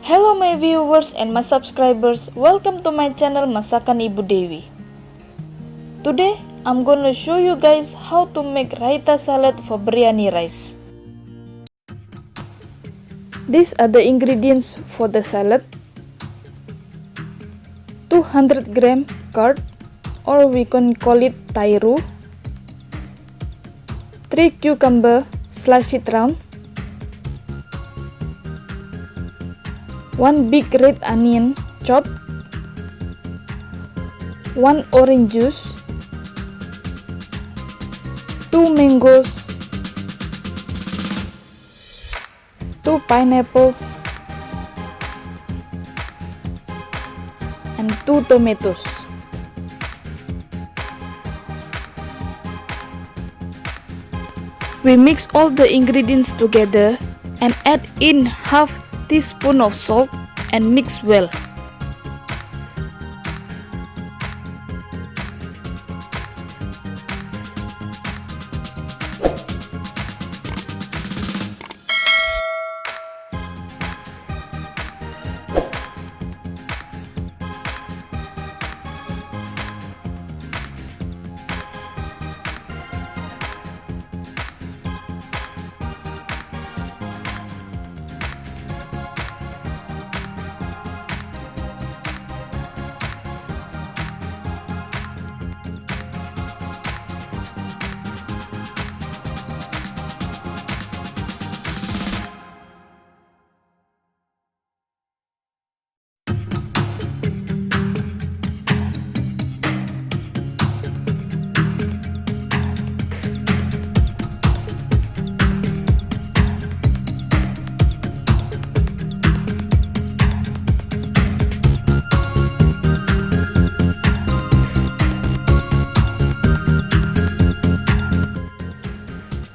Hello my viewers and my subscribers, welcome to my channel Masakan Ibu Dewi. Today I'm gonna show you guys how to make raita salad for biryani rice. These are the ingredients for the salad. 200 gram curd, or we can call it tairu. 3 cucumber, slice it round. 1 big red onion chopped, 1 orange juice, 2 mangoes, 2 pineapples, and 2 tomatoes. We mix all the ingredients together and add in half teaspoon of salt and mix well.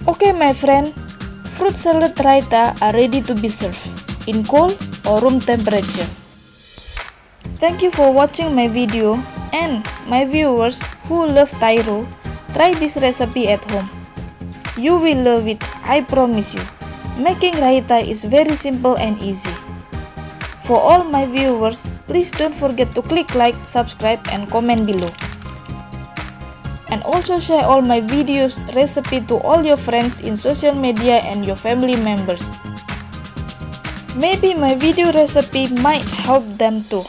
Okay my friend, fruit salad raita are ready to be served in cold or room temperature. Thank you for watching my video, and my viewers who love tairu, try this recipe at home. You will love it, I promise you. Making raita is very simple and easy. For all my viewers, please don't forget to click like, subscribe and comment below. And also share all my videos recipe to all your friends in social media and your family members. Maybe my video recipe might help them too.